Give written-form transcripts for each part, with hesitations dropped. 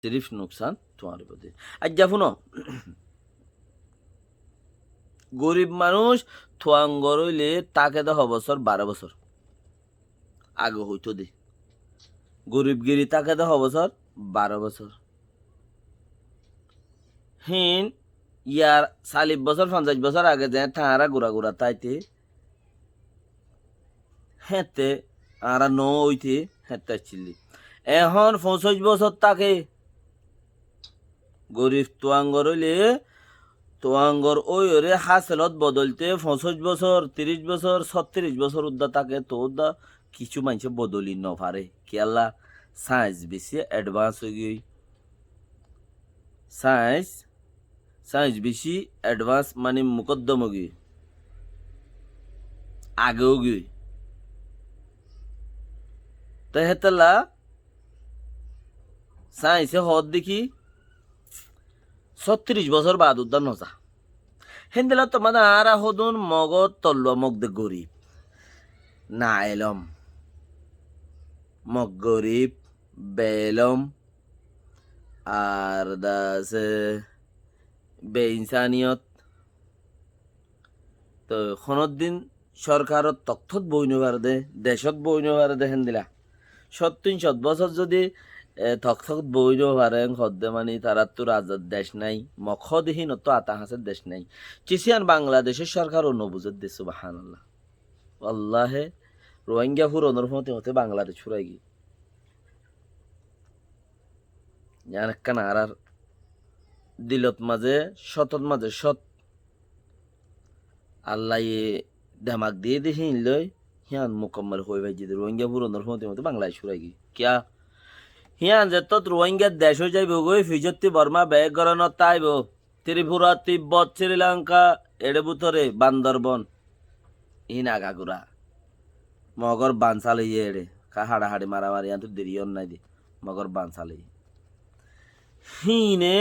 সিরিফ নুকসান তোমার প্রতি। আজ যা শুনো, গরিব মানুষ থোয়াঙ্গর হইলে তাকে 10 বছর 12 বছর আগে হইতো দে, গরিবগিরি তাকে 10 বছর 12 বছর হিন ইয়ার 40 বছর 50 বছর আগে যে তাহারা ঘুরা ঘুরা তাইতে হেতে আরা ন হইতে হেতে চিল্লি এখন 65 বছর তাকে গরিব তোয়াঙ্গর হইলে তোয়াঙ্গর ওই রে হাসেলত বদলতে 65 বছর 30 বছর 36 বছর উদ্দা তাকে তো উদ্দা কিছু মানুষ বদলি ন পারে কি আল্লাহ সায়েন্স বেশি অ্যাডভান্স হয়ে গই, সায়েন্স সায়েন্স বেশি অ্যাডভান্স মানে মুকদ্দম গই আগেও গই তো হেতলা সায়েন্সে হদ দেখি 36 বছর বাদ উদ্দার নজা হেন্দেলা তোমাদের আরা হদুন মগত তল্ল মগ দে গরিব না এলম মগ গরিব বেলম আর দাসে বেইনসানিয়ত তো খনত দিন সরকারত তথ্যত বই নেবার দে দেশত বই নেবার দে হেন্দিলা 37 বছর যদি থকথক বই নেবারে হদ্দে মানে তারা তো রাজার দেশ নাই মখদিহীন তো আতা হাসের দেশ নাই চিসিয়ান বাংলাদেশের সরকার অন্য বুঝে দেশ সুবহানাল্লাহ আল্লাহে রোহিঙ্গা ফুরনোর হতে হতে বাংলাদেশ ফুরাই গিয়ে জান কান আর দিলত মাঝে সতত মাঝে সৎ আল্লাহ দেমাক দিয়ে দেখি লই হিয়ান মোকাম্মল হয়ে ভাই যদি রোহিঙ্গা পুরনোর হতে হতে বাংলাদেশ ফুরাই গিয়ে কিয়া হিয়ান যে তত রোহিঙ্গার দেশ হয়ে যাইব গই ফিজত্তি বর্মা ব্যাগ গরণ তাইব ত্রিপুরা তিব্বত শ্রীলঙ্কা এড়ে বুতরে বান্দরবন ইন আগাগুড়া মগর বান চালাই এড়ে কা হাড়াহাড়ি মারামারি আনতো দেরি নাই দি মগর বান চালাই হিনে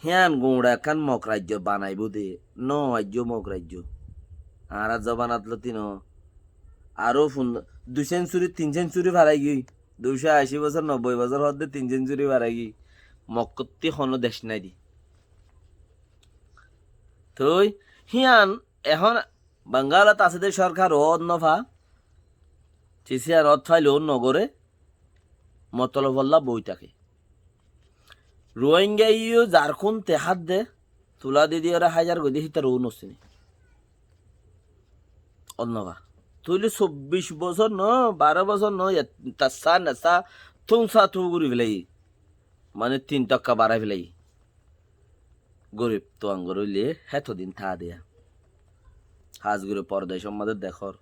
হিয়ান গোড়া কান মক রাজ্য বানাইব দে ন রাজ্য মক রাজ্য আর জবানাতলো তিন আরো 2 সেঞ্চুরি 3 সেঞ্চুরি ভাড়াই গই 280 বছর 90 বছর হতে 3 সেঞ্চুরি ভাড়াই গই মক্কতি হন দেশ নাই দি তুই হিয়ান এখন বাঙ্গালত আছে দে সরকার নফা চিসিয়ার ফাইল নগরে মতলবল্লা বইটাকে রোহিঙ্গা ইউ জারখুন তেহাত দে তুলা দিদি ওরা হাজার গদি হিতার ও নসিনি অন্যবা তুইলে 24 বছর 12 বছর তাসা নাসা থুংসা থু ঘুরি ফেলাই মানে 3 টাকা বাড়াই ফেলাই গরিব তো আঙ্গর হইলে হেত দিন থা দেয়া হাজ ঘুরে পর্দায় সম্মাদের দেখর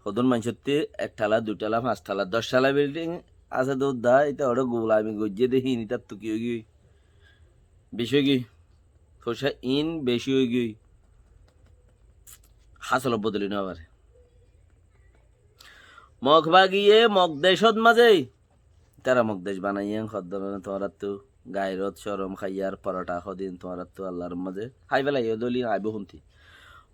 সদন মানুষতে 1 টালা 2 টালা 5 টালা 10 টালা বিল্ডিং আছে তো দা এটা ওটা গোলামি গজ্জে দেখি নি তার তো কি হয়ে গই বেশি হয়ে গই ফসা ইন বেশি হয়ে গই হাসল বদলি না আবার মগ বাগিয়ে মগ দেশত মাঝে তারা মগ দেশ বানাইয়ে খদ্দ তোমার তো গায়রত সরম খাইয়ার পরোটা সদিন তোমার তো আল্লাহর মাঝে খাই পেলাই দলি আইব শুনতি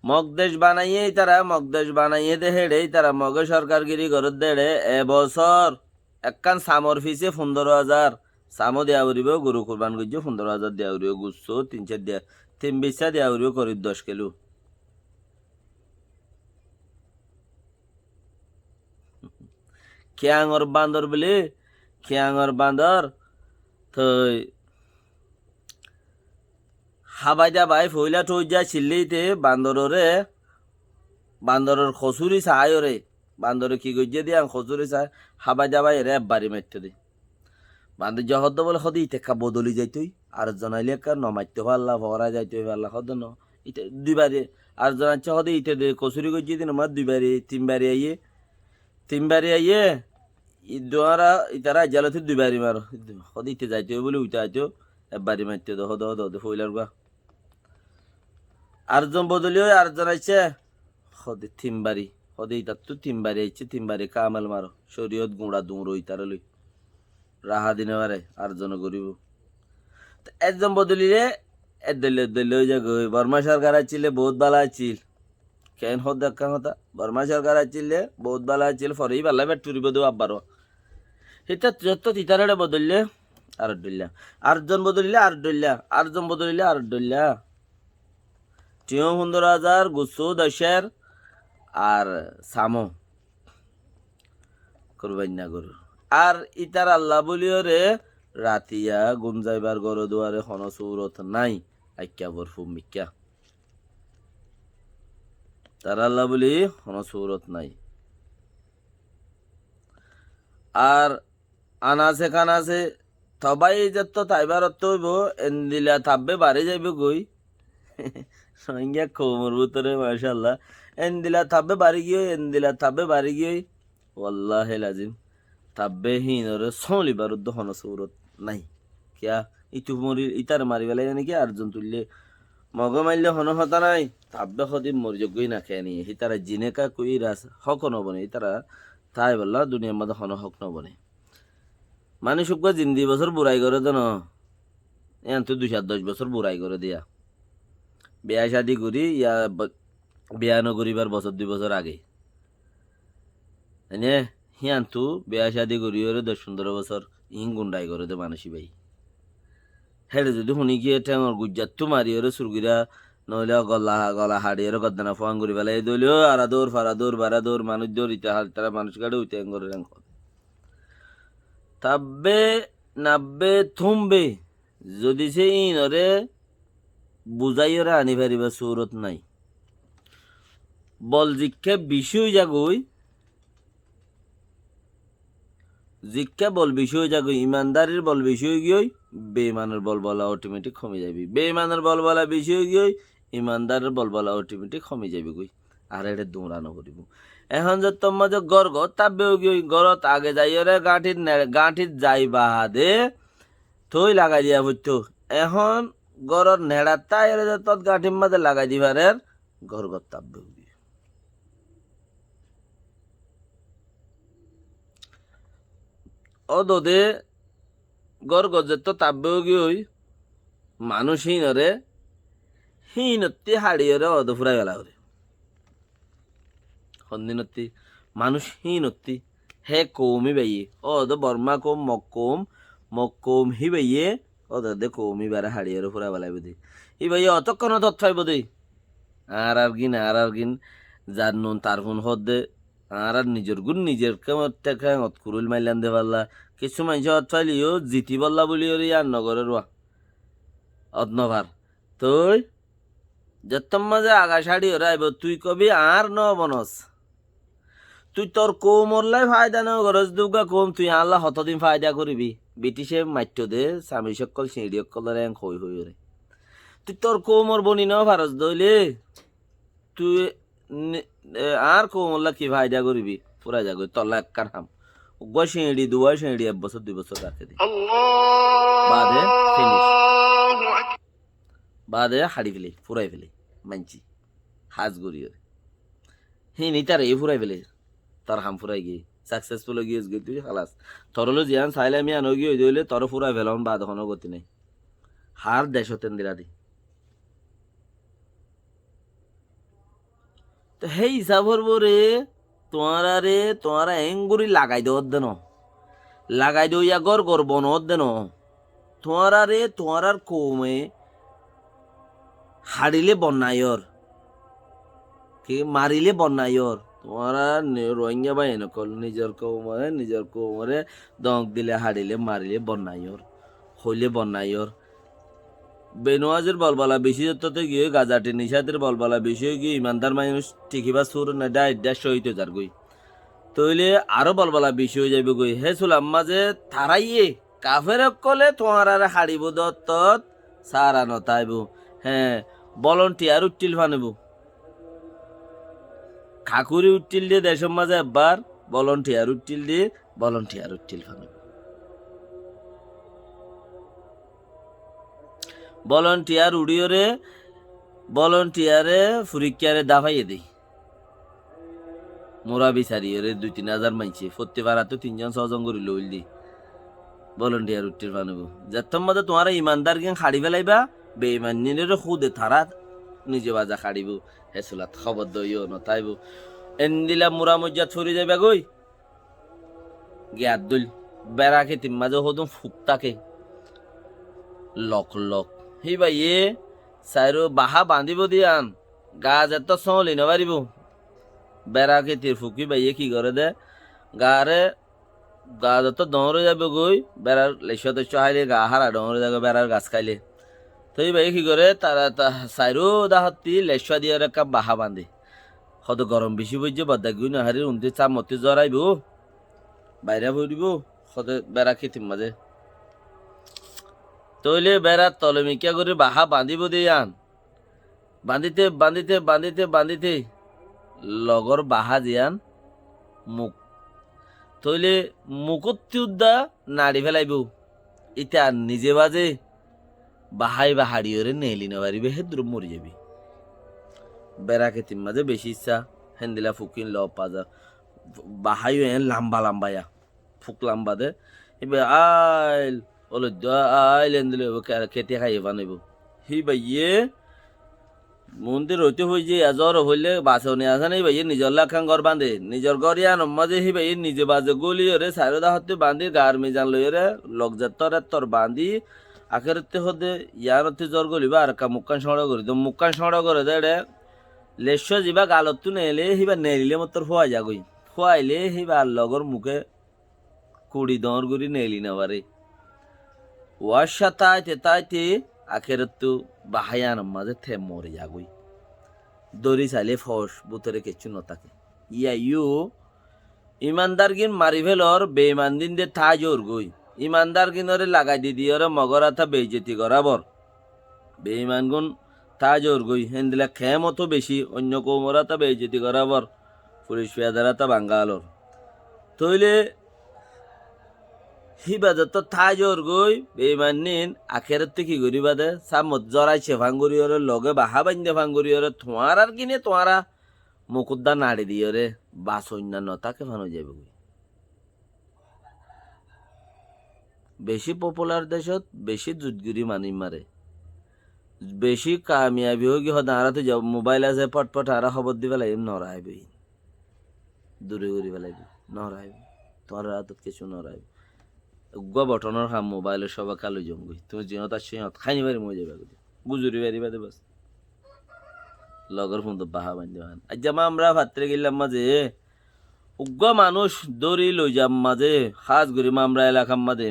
মগ দেশ বানাইয়ে তারা মগ দেশ বানাইয়ে দে হেড়ে তারা মগে সরকারগিরি ঘরত দেড়ে এবছর একখান সামর ফিসে 15,000 সামো দেওয়া উড়িব গরু কুরবান করছে 15,000 দেওয়া উড়িব গুচ্ছ 3-4 দেওয়া 3 দেওয়া উড়িব করি 10 কিলো খেয়াঙর বান্দর বলে খেয়াঙর বান্দর তো হাবাই যাবাই ফইলা থই যা চিল্লিতে বান্দররে বান্দরের খসুরি চাই রে বান্দরে কি গজ্জে দিয়া খসুরি চাই হাবাই যাবাই রে বাড়ি মারতে দি বান্দর জহদ্দ বলে সদি ইতেকা বদলি যাইতই আর জনাইলে কা নমাইতে পারলা ভরা যাইতে পারলা সদ ন ইতে দুইবারে আর জনাচ্ছে সদি ইতে কসুরি গজ্জে দিন আমার 2 বারে 3 বারে আইয়ে 3 বারে আইয়ে ইদারা ইতারা জালতে 2 বারে মারো সদি ইতে যাইতে বলে উইতে আইতো একবারে মারতে দহ দহ দহ ফইলার গা আরজন বদলি হয় আরজন আইছে সদি 3 বারি সদি ইতার তো 3 বারে আইছে 3 বারে কামাল মারো শরীয়ত গুঁড়া দুমরো ইতারে লই রাহা দিনে পারে আরজন করিব একজন বদলিলে দল হয়ে যাগ বর্মা সরকার আছিলে বহুত ভালো আছিল কেন হদ দেখা কথা বর্মা সরকার আছিলে বহুত ভালো আছিল ফরেই ভালো বেট টুরিব দেব আব্বারও সেটা যত তিতারে বদললে আর ডল্লা, আটজন বদলিলে আর ডল্লা, আটজন বদলিলে আর ডল্লা। টিও 15,000 গুসু 10 আর সামো করবেন না গরু। আর ইতার আল্লাহ বলিও রে রাতিয়া গুম যাইবার গরু দুয়ারে হন সুরত নাই আইক্যা বরফুম মিক্যা। তার আল্লাহ বলি হন সুরত নাই। আর আনাসে কানাসে সবাই যত তাইবার অর্থ হইব এন্দিলা থাকবে বাড়ি যাইবে গই সংজ্ঞা কোমর ভিতরে মাশাআল্লাহ এন্দিলা থাকবে বাড়ি গিয়ে এন্দিলা থাকবে বাড়ি গিয়ে ওয়াল্লাহি লাজিম থাকবে হিনরে সলিবার উদ্দ হন সুরত নাই কিয়া ইতু মরি ইতার মারি বেলাই নাকি আরজন তুললে মগ মারলে হন হতা নাই থাকবে সদিন মরিযোগ্যই না খেয়ে নিয়ে হিতারা জিনেকা কুই রাস হক নবনে ইতারা তাই বললা দুনিয়ার মধ্যে হন হক নবনে মানুষ জিন্দি বছর বুড়াই করে দেন এন তো 210 বছর বুড়াই করে দিয়া বিয়া শাদি করি ইয়া বিয়া নগরিবার বছর 2 বছর আগে এনে হিয়ান তো বিয়া শাদি করি ওরে 10-15 বছর ইং গুন্ডাই করে দে মানুষই ভাই হেড়ে যদি শুনি গিয়ে ঠেঙর গুজ্জাত তো মারি ওরে সুরগিরা নইলে গলা গলা হাড়ি ওরে গদ্দানা ফোয়াং করি পেলাই দইলেও আরাদোর ফারাদোর বারাদোর মানুষ দৌড় ইতে হাল তারা মানুষ গাড়ে উইতে করে রাখ তাব্বে নাব্বে থুমবে যদি সে ইনরে বুঝাই ওরা আনি পারিবা সুরত নাই বল জিক্ষা বিষয় জাগই জিক্ষা বল বিষয় জাগই ইমানদারির বল বিষয় গিয়ে বেঈমানের বল বলা অটোমেটিক কমে যাবি বেঈমানের বল বলা বিষয় গিয়ে ইমানদারের বল বলা অটোমেটিক কমে যাবি গই আর এটা দৌড়ানো করিব এখন যে তোমার যে গর্গ তাবেও গিয়ে গরত আগে যাই ওরে গাঁঠির যাই বাহাদে থই লাগাই দিয়া হইতো এখন গরর নেড়া তাই তত গাঁঠির মাঝে লাগাই দিবারের গর্গ তাবেও গিয়ে ও দোদে গর্গ যে তো তাবেও গিয়ে মানুষ হিনরে হিনত্তি হাড়িয়রে অদ ফুরাই গেলা করে সন্দিনত্তি মানুষ হিনত্তি হে কৌমি বাইয়ে অদ বর্মা কম মক্কম হি বাইয়ে অদে কৌমি বারে হাড়িয়রে ফুরাই বেলাই বুঝি ই বাইয়ে অতক্ষণ তৎফাই বোধই আর গিন যার নুন তার ফোন হদ দে আর নিজের গুণ নিজের কেমত কুরুল মাইলান দে পারলা কিছু মানুষ অতফাইলিও জিতি বললা বলি ওরে আর নগরে রোয়া অদনভার তুই যত্তম মাঝে আগা শাড়ি ওরাইব তুই কবি আর ন বনস তুই তোর কোমরলাই ফায়দা নেও গরজ দুগা কম তুই আল্লাহ হতদিন ফায়দা করিবি ব্রিটিশে মাইট দে স্বামী সকল সিঁড়ি সকলের এং হই হই রে তুই তোর কোমর বনি ন ভারত দইলে তুই আর কোমরলা কি ফায়দা করিবি পুরা যাগো তল্লা একখান হাম গো সিঁড়ি 1 বছর 2 বছর রাখে দি বাদে ফিনিশ বাদে হাড়ি ফেলে ফুরাই ফেলে মানছি হাজ গড়ি হিনি তার এই ফুরাই ফেলে তার হাম ফুরাই গিয়ে সাকসেসফুল গিয়ে তুই খালাস তরলো জিয়ান চাইলে আমি আনো গিয়ে হইলে তর ফুরাই ফেলাম বাদ এখনো গতি নেই হার দেশ হতেন দিলা দি তো সেই হিসাবর বরে তোমারা এঙ্গুরি লাগাই দেওয়ার দেন লাগাই দেও ইয়া গর বনত দেন তোমার কমে হারিলে বন্যায়র কি মারিলে বন্যায়র তোমারা রোহিঙ্গা বাই নকল নিজের কৌমরে দঙ্ক দিলে হারিলে মারিলে বন্যায়র হইলে বন্যায়র বেনওয়াজের বলবালা বেশি যততে গিয়ে গাজাটি নিষাদের বলবালা বেশি গিয়ে ইমানদার মানুষ ঠিকিবা সুর না ডাইডা সহিত যার গই তইলে আরো বলবালা বেশি হয়ে যাবে গই হে সুলাম মাঝে থারাইয়ে কাফের কলে তোমার আর হারিব দত্ত সারা নতাইব হ্যাঁ ভলান্টিয়ার উঠিল ফানেব খাকুরি উঠিল দিয়ে দেশের মাঝে একবার ভলান্টিয়ার উঠিল ফানেব ভলান্টিয়ার উড়িয়রে ভলান্টিয়ারে ফুরিকিয়ারে দাফাইয়ে দেই মোরা বিচারি ওরে 2-3 হাজার মাইছে ফতে পারা তো 3-6 করে লইল দি ভলান্টিয়ার উঠিল ফানেব যেতম মধ্যে তোমার ইমানদার গেং খাড়ি ফেলাইবা বেইমানিনের খুদে তারা নিজে বাজা খাড়িব হেসুলাত খবর দইও নতাইব এন্দিলা মুরা মজ্জা ছড়ি যাবে গই গিয়াত দুল বেড়া খেতির মাঝে হদম ফুকতাকে লক লক হি ভাইয়ে সাইরো বাহা বান্ধিব দিয়ান গাছ এত চলি নবারিব বেড়া খেতির ফুকি ভাইয়ে কি করে দে গারে গা যত দৌড়ে যাবে গই বেড়ার লেশা তেশ হাইলে গা হারা দৌড়ে যাবে বেড়ার গাছ খাইলে তো এই ভাই কি করে তারা সাইরো দাহতি লেশা দিয়ে একটা বাহা বান্ধে হয়তো গরম বেশি বুঝছে বদাগুই না হারির উনতে চামতে জড়াইব বাইরে ভরিব হতে বেড়া খেতির মাঝে তৈলে বেড়ার তলে মিকিয়া করে বাহা বান্ধিব দিয়ে আন বান্ধিতে বান্ধিতে বান্ধিতে বান্ধিতে লগর বাহা দিয়ান মুখ তৈলে মুকুত্তি উদ্দা নাড়ি ফেলাইব ইটা নিজে বাজে বাহাই বাহাড়ি ওরে নেলি না পারিবে হেদ্র মরি যাবি বেড়া খেতির মাঝে বেশি ইচ্ছা হেন্দিলা ফুকিন ল পাজা বাহাই লাম্বা লাম্বায়া ফুক লাম্বা দে এবার আইল ওলো আইল হেন্দিলে খেতে খাইয়ে বানাইব হি ভাইয়ে মন্দির হইতে হই যে এজর হইলে বাসনে আসা নেই ভাইয়ে নিজর লাখান ঘর বাঁধে নিজর ঘর ইয়ান মাঝে হি ভাইয়ে নিজে বাজে গলি ওরে সাইরদা হতে বাঁধি গার মিজান লই রে লগ তর বাঁধি আখেরতে হতে ইয়ার হতে জ্বর গলিবা আর কা মুক্কান সংড়া করি তো মুক্কান সংড়া করে দে লেশ যা গালতু নেলে হিবা নেলিলে মতর ফোয়া যাগই ফোয়াইলে হিবা লগর মুখে কুড়ি দর গুড়ি নেলি নেবারে ওয়ার সাথে তাইতে আখেরতু বাহায়ান মাঝে থে মরে যাগই দড়ি চাইলে ফস বুতরে কিছু নতাকে ইউ ইমানদার গিন মারি ফেলর বেইমান দিন দে ঠাই জোর গই ইমানদার গিনরে লাগাই দি দিয়রে মগরাথা বেইজতি করাবর বেইমান গুন তা জোর গই হেন্দিলা খেম অত বেশি অন্য কৌমরাতা বেইজতি করাবর পুলিশ পেয়াদারাতা বাঙ্গালর তইলে হিবাদত ঠাই জোর গই বেইমান নিন আখেরতে কি করি বাদে সামত জরাইছে ভাঙ্গুরি ওরে লগে বাহা বান্ধে ভাঙ্গুরি ওরে তোমার আর কিনে তোমারা মুকুদ্দা নাড়ি দিয়ে রে বাস অন্যান্য তাকে ফানো যাবে বেশি পপুলার দেশত বেশি জুটগুড়ি মানি মারে বেশি কামিয়াবি হোক হদ আরা তো যাব মোবাইল আছে পটপট আরা খবর দিবে লাইম নরাইবে দূরে ঘুরি পেলাইবি নরাইবে তোমার রাতত কিছু নরাইবে উগ্র বটনের খাম মোবাইলের সবাই কালো জমগুই তুমি জিনত আর সিহত খাইনি বাড়ি মরে যাবে গুজুরি বাড়ি বাদে বাস লগর ফোন তো বাহা বান্ধে বান আজ জামা আমরা ভাত্রে গেলাম মাঝে উগ্র মানুষ দৌড়ি লই যাম মাঝে সাজ ঘুরি মামরা এলাকার মাঝে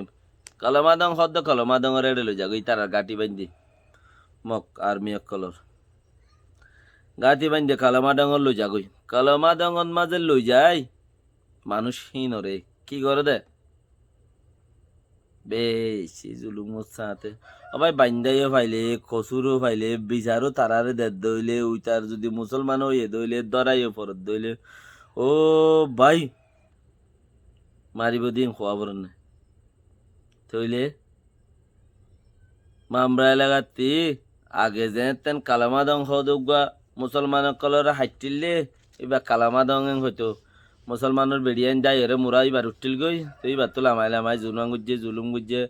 কলমাদং হদ্দ কলমাদঙের এড়ে লই যাগই তারা গাটি বান্ধি মক আর্মি কলর গাটি বান্ধে কলমাদঙর লই যাগই কলমাদঙর মাঝে লই যায় মানুষ হীন রে কি করে দে বেশি জুলুম সাথে ভাই বান্দাইও ফাইলে খসুরও ফাইলে বিচারও তারারে দে দইলে উইতার যদি মুসলমান হইয়ে দইলে দরাইও পরত দইলে ও ভাই মারিব দিন খোয়াবর না তইলে মামরা এলাকাতে আগে যে তেন কালামাদং হদুগা মুসলমান কলর হাইটিলে এবার কালামাদং হইতো মুসলমানের বেড়িয়ান যাই এরে মুরা এবার উঠিল গই তো এইবার তো লামাই লামাই জুলুম গুজে জুলুম গুজে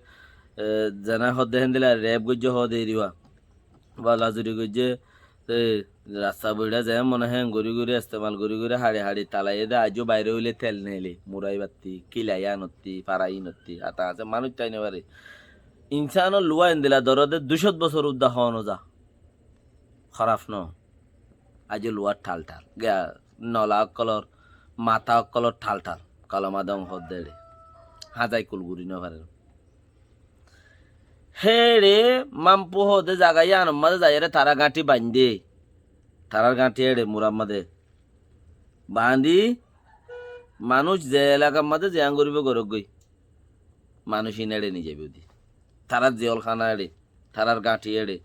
জানা হদে হেন দিলে রেপ গুজে হদে এরিবা বা লাজুরি গুজে রাস্তা বইটা যায় মনে হয় গড়ি গড়ি ইস্তেমাল গড়ি গড়ি হাড়ি হাড়ি তালাই দে আজও বাইরে হইলে তেল নেলে মুরাই বাত্তি কিলাই আনতি পাড়াই নত্তি আতা আছে মানুষ চাই নেবারে ইনসানর লুয়া এন দিলা দরদে 200 বছর উদ্দা হওয়ানো যা খারাপ ন আজ লুয়ার ঠাল ঠাল গা নলা কলর মাথা কলর ঠাল ঠাল কালমাদং হদে হাজাই কুলগুড়ি নভারে হে রে মাম্পু হদে জাগাই আনম্মাদে যাই রে তারা গাঁটি বান্ধে তারার গাঁটি এড়ে মুরার মাঝে বাঁধি মানুষ যে এলাকার মাঝে যে আঙ্গুরিবে গরক গই মানুষ ইন এড়ে নিয়ে যাবে তারার জেলখানা এড়ে তারার গাঁটি এড়ে